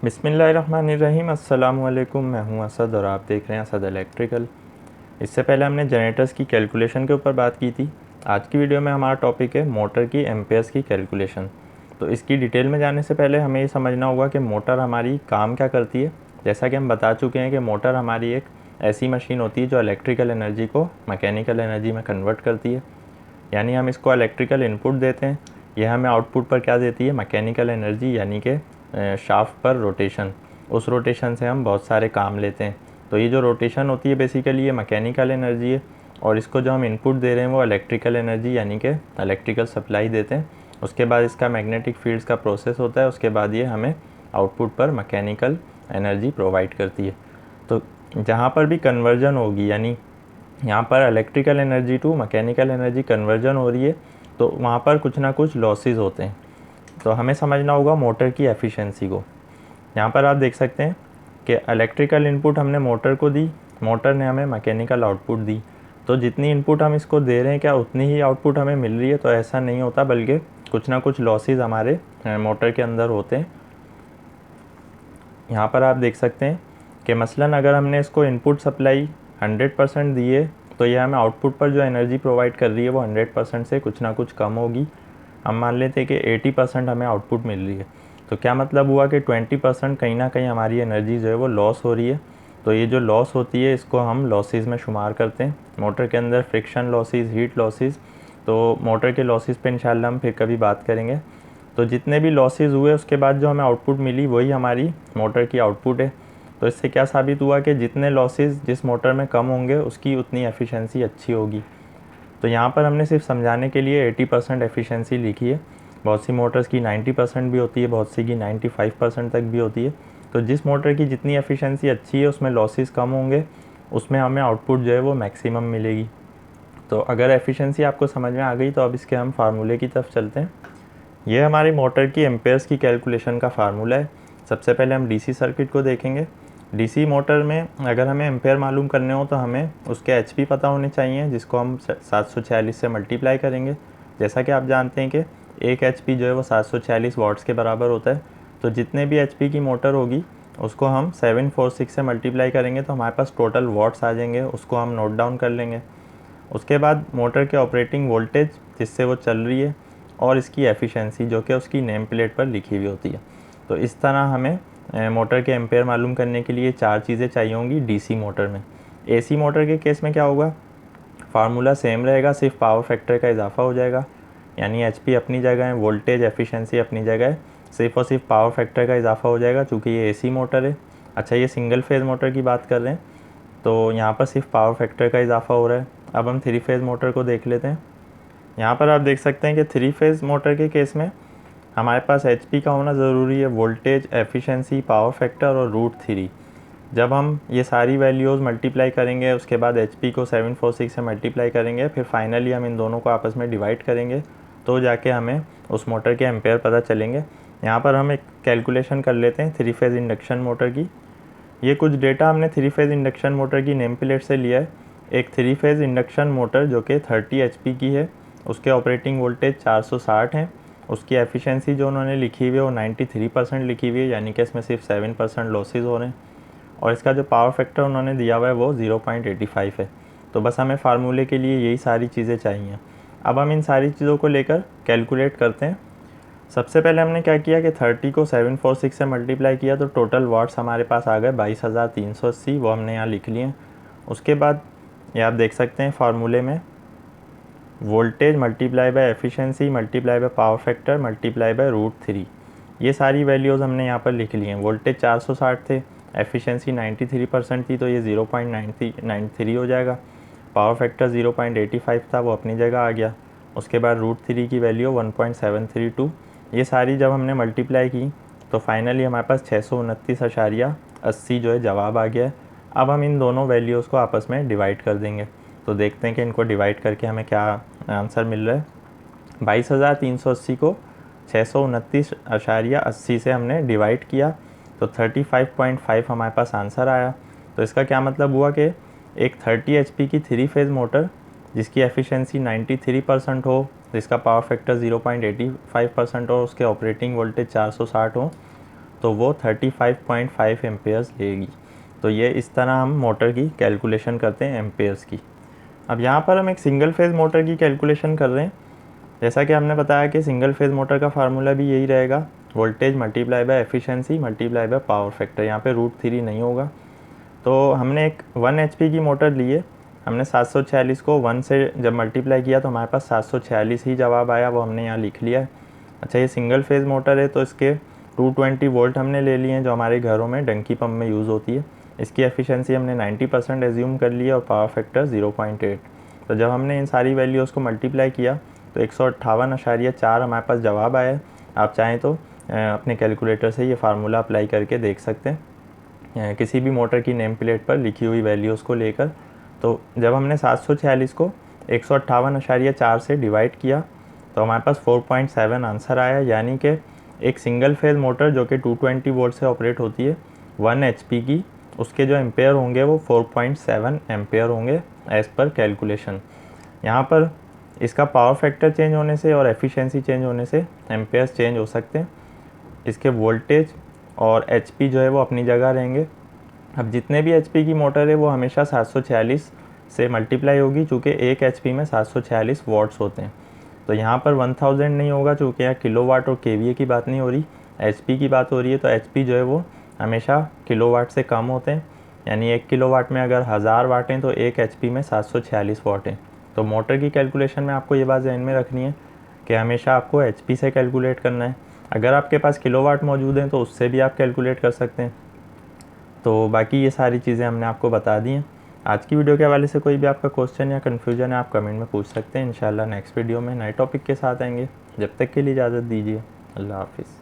बिस्मिल्लाहिर्रहमानिर्रहीम। अस्सलामु अलैकुम। मैं हूं असद और आप देख रहे हैं असद इलेक्ट्रिकल। इससे पहले हमने जनरेटर्स की कैलकुलेशन के ऊपर बात की थी। आज की वीडियो में हमारा टॉपिक है मोटर की एम्पेयर्स की कैलकुलेशन। तो इसकी डिटेल में जाने से पहले हमें ये समझना होगा कि मोटर हमारी काम क्या करती है। जैसा कि हम बता चुके हैं कि मोटर हमारी एक ऐसी मशीन होती है जो इलेक्ट्रिकल एनर्जी को मैकेनिकल एनर्जी में कन्वर्ट करती है। यानी हम इसको इलेक्ट्रिकल इनपुट देते हैं, यह हमें आउटपुट पर क्या देती है, मैकेनिकल एनर्जी, यानी कि शाफ्ट पर रोटेशन। उस रोटेशन से हम बहुत सारे काम लेते हैं। तो ये जो रोटेशन होती है बेसिकली ये मैकेनिकल एनर्जी है, और इसको जो हम इनपुट दे रहे हैं वो इलेक्ट्रिकल एनर्जी यानी कि इलेक्ट्रिकल सप्लाई देते हैं। उसके बाद इसका मैग्नेटिक फील्ड्स का प्रोसेस होता है, उसके बाद ये हमें आउटपुट पर मैकेनिकल एनर्जी प्रोवाइड करती है। तो जहाँ पर भी कन्वर्जन होगी, यानी यहाँ पर electrical energy to mechanical energy conversion हो रही है, तो वहाँ पर कुछ ना कुछ लॉसेस होते हैं। तो हमें समझना होगा मोटर की एफिशिएंसी को। यहाँ पर आप देख सकते हैं कि इलेक्ट्रिकल इनपुट हमने मोटर को दी, मोटर ने हमें मैकेनिकल आउटपुट दी। तो जितनी इनपुट हम इसको दे रहे हैं क्या उतनी ही आउटपुट हमें मिल रही है? तो ऐसा नहीं होता, बल्कि कुछ ना कुछ लॉसेस हमारे मोटर के अंदर होते हैं। यहाँ पर आप देख सकते हैं कि मसलन अगर हमने इसको इनपुट सप्लाई 100% दी है, तो यह हमें आउटपुट पर जो एनर्जी प्रोवाइड कर रही है वो 100% से कुछ ना कुछ कम होगी। हम मान लेते हैं कि 80% हमें आउटपुट मिल रही है, तो क्या मतलब हुआ कि 20% कहीं ना कहीं हमारी एनर्जी जो है वो लॉस हो रही है। तो ये जो लॉस होती है इसको हम लॉसेस में शुमार करते हैं। मोटर के अंदर फ्रिक्शन लॉसेस, हीट लॉसेस, तो मोटर के लॉसेस पे इंशाल्लाह हम फिर कभी बात करेंगे। तो जितने भी लॉसेस हुए उसके बाद जो हमें आउटपुट मिली वही हमारी मोटर की आउटपुट है। तो इससे क्या साबित हुआ कि जितने लॉसेस जिस मोटर में कम होंगे उसकी उतनी एफिशिएंसी अच्छी होगी। तो यहाँ पर हमने सिर्फ समझाने के लिए 80% एफिशिएंसी लिखी है। बहुत सी मोटर्स की 90% भी होती है, बहुत सी की 95% तक भी होती है। तो जिस मोटर की जितनी एफिशिएंसी अच्छी है उसमें लॉसेस कम होंगे, उसमें हमें आउटपुट जो है वो मैक्सिमम मिलेगी। तो अगर एफिशिएंसी आपको समझ में आ गई तो अब इसके हम फार्मूले की तरफ चलते हैं। ये हमारी मोटर की एम्पेयर्स की कैलकुलेशन का फार्मूला है। सबसे पहले हम डीसी सर्किट को देखेंगे। डीसी मोटर में अगर हमें एम्पेयर मालूम करने हो तो हमें उसके एचपी पता होने चाहिए, जिसको हम 746 से मल्टीप्लाई करेंगे। जैसा कि आप जानते हैं कि एक एचपी जो है वो 746 वाट्स के बराबर होता है। तो जितने भी एचपी की मोटर होगी उसको हम 746 से मल्टीप्लाई करेंगे तो हमारे पास टोटल वाट्स आ जाएंगे, उसको हम नोट डाउन कर लेंगे। उसके बाद मोटर के ऑपरेटिंग वोल्टेज जिससे वो चल रही है, और इसकी एफिशिएंसी जो कि उसकी नेम प्लेट पर लिखी हुई होती है। तो इस तरह हमें मोटर के एम्पेयर मालूम करने के लिए चार चीज़ें चाहिए होंगी डीसी मोटर में। एसी मोटर के केस में क्या होगा, फार्मूला सेम रहेगा, सिर्फ पावर फैक्टर का इजाफा हो जाएगा। यानी एचपी अपनी जगह है, वोल्टेज एफिशिएंसी अपनी जगह है, सिर्फ और सिर्फ पावर फैक्टर का इजाफा हो जाएगा चूँकि ये एसी मोटर है। अच्छा, ये सिंगल फेज़ मोटर की बात कर रहे हैं तो यहाँ पर सिर्फ पावर फैक्टर का इजाफा हो रहा है। अब हम थ्री फेज़ मोटर को देख लेते हैं। यहाँ पर आप देख सकते हैं कि थ्री फेज़ मोटर के केस में हमारे पास एचपी का होना ज़रूरी है, वोल्टेज, एफिशिएंसी, पावर फैक्टर और √3। जब हम ये सारी वैल्यूज़ मल्टीप्लाई करेंगे उसके बाद एचपी को 746 से मल्टीप्लाई करेंगे, फिर फाइनली हम इन दोनों को आपस में डिवाइड करेंगे, तो जाके हमें उस मोटर के एम्पेयर पता चलेंगे। यहाँ पर हम एक कैलकुलेशन कर लेते हैं थ्री फेज़ इंडक्शन मोटर की। ये कुछ डेटा हमने थ्री फेज़ इंडक्शन मोटर की नेम प्लेट से लिया है। एक थ्री फेज़ इंडक्शन मोटर जो कि 30 एचपी की है, उसके ऑपरेटिंग वोल्टेज 460 हैं। उसकी एफिशिएंसी जो उन्होंने लिखी हुई है वो 93% लिखी हुई है, यानी कि इसमें सिर्फ 7% लॉसेज हो रहे हैं। और इसका जो पावर फैक्टर उन्होंने दिया हुआ है वो 0.85 है। तो बस हमें फार्मूले के लिए यही सारी चीज़ें चाहिए। अब हम इन सारी चीज़ों को लेकर कैलकुलेट करते हैं। सबसे पहले हमने क्या किया कि 30 को 746 से मल्टीप्लाई किया तो टोटल वाट्स हमारे पास आ गए 22,380, वो हमने यहाँ लिख लिए। उसके बाद ये आप देख सकते हैं फार्मूले में voltage multiply by efficiency multiply by power factor multiply by √3, ये सारी वैल्यूज़ हमने यहाँ पर लिख ली हैं। वोल्टेज 460 थे, एफिशिएंसी 93% थी, तो ये 0.93 हो जाएगा। पावर फैक्टर 0.85 था, वो अपनी जगह आ गया। उसके बाद √3 की वैल्यू 1.732। ये सारी जब हमने मल्टीप्लाई की तो फाइनली हमारे पास 629.80 जो है जवाब आ गया है। अब हम इन दोनों वैल्यूज़ को आपस में डिवाइड कर देंगे, तो देखते हैं कि इनको डिवाइड करके हमें क्या आंसर मिल रहा है। 22,380 को 629.80 से हमने डिवाइड किया तो 35.5 हमारे पास आंसर आया। तो इसका क्या मतलब हुआ कि एक 30 एचपी की थ्री फेज़ मोटर जिसकी एफिशिएंसी 93% हो, जिसका पावर फैक्टर 0.85% हो, उसके ऑपरेटिंग वोल्टेज 460 हो, तो वो 35.5 एम्पेयर्स लेगी। तो ये इस तरह हम मोटर की कैलकुलेशन करते हैं एम्पेयर्स की। अब यहाँ पर हम एक सिंगल फेज़ मोटर की कैलकुलेशन कर रहे हैं। जैसा कि हमने बताया कि सिंगल फेज़ मोटर का फार्मूला भी यही रहेगा, voltage multiply by efficiency multiply by power factor. यहाँ पे √3 नहीं होगा। तो हमने एक 1 HP की मोटर ली है, हमने 746 को 1 से जब मल्टीप्लाई किया तो हमारे पास 746 ही जवाब आया, वो हमने यहाँ लिख लिया है। अच्छा, ये सिंगल फेज़ मोटर है तो इसके 220 वोल्ट हमने ले लिए हैं, जो हमारे घरों में डंकी पंप में यूज़ होती है। इसकी एफिशिएंसी हमने 90% एज्यूम कर लिया और पावर फैक्टर 0.8। तो जब हमने इन सारी वैल्यूज़ को मल्टीप्लाई किया तो 158.4 हमारे पास जवाब आया। आप चाहें तो अपने कैलकुलेटर से ये फार्मूला अप्लाई करके देख सकते हैं किसी भी मोटर की नेम प्लेट पर लिखी हुई वैल्यूज़ को लेकर। तो जब हमने 746 को 158.4 से डिवाइड किया तो हमारे पास 4.7 आंसर आया। यानी कि एक सिंगल फेज़ मोटर जो कि 220 वोल्ट से ऑपरेट होती है 1 HP की, उसके जो एम्पेयर होंगे वो 4.7 एम्पेयर होंगे एज़ पर कैलकुलेशन। यहाँ पर इसका पावर फैक्टर चेंज होने से और एफिशिएंसी चेंज होने से एम्पेयर्स चेंज हो सकते हैं। इसके वोल्टेज और HP जो है वो अपनी जगह रहेंगे। अब जितने भी HP की मोटर है वो हमेशा 746 से मल्टीप्लाई होगी, चूँकि 1 HP में 746 वॉट्स होते हैं। तो यहाँ पर 1000 नहीं होगा, चूँकि यहाँ किलोवाट और KVA की बात नहीं हो रही, HP की बात हो रही है। तो HP जो है वो हमेशा किलोवाट से कम होते हैं। यानी 1 किलोवाट में अगर 1000 वाट हैं तो 1 HP में 746 वाट हैं। तो मोटर की कैलकुलेशन में आपको ये बात ध्यान में रखनी है कि हमेशा आपको HP से कैलकुलेट करना है। अगर आपके पास किलोवाट मौजूद हैं तो उससे भी आप कैलकुलेट कर सकते हैं। तो बाकी ये सारी चीज़ें हमने आपको बता दी हैं। आज की वीडियो के हवाले से कोई भी आपका क्वेश्चन या कन्फ्यूजन है आप कमेंट में पूछ सकते हैं। इंशाल्लाह नेक्स्ट वीडियो में नए टॉपिक के साथ आएंगे। जब तक के लिए इजाज़त दीजिए। अल्लाह हाफिज़।